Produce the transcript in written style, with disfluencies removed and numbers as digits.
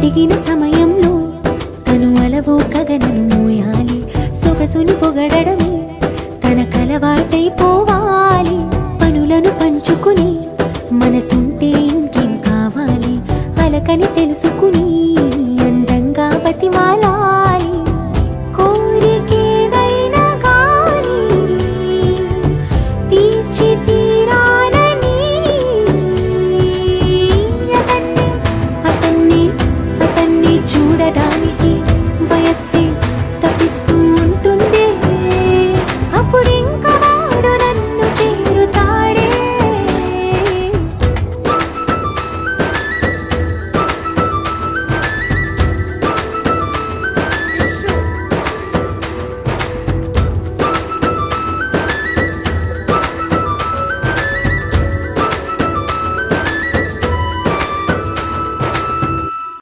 అడిగిన సమయంలో తను అలవో గగనను మోయాలి. సొగసును పొగడమే తనకలవాటైపోవాలి. పనులను పంచుకుని మనసుంటే ఇంకేం కావాలి. అలకని తెలుసుకుని అందంగా బతిమాలాలి. కోరికేదైనా గాని తీర్చి తీరాలని అతన్ని చూడడాని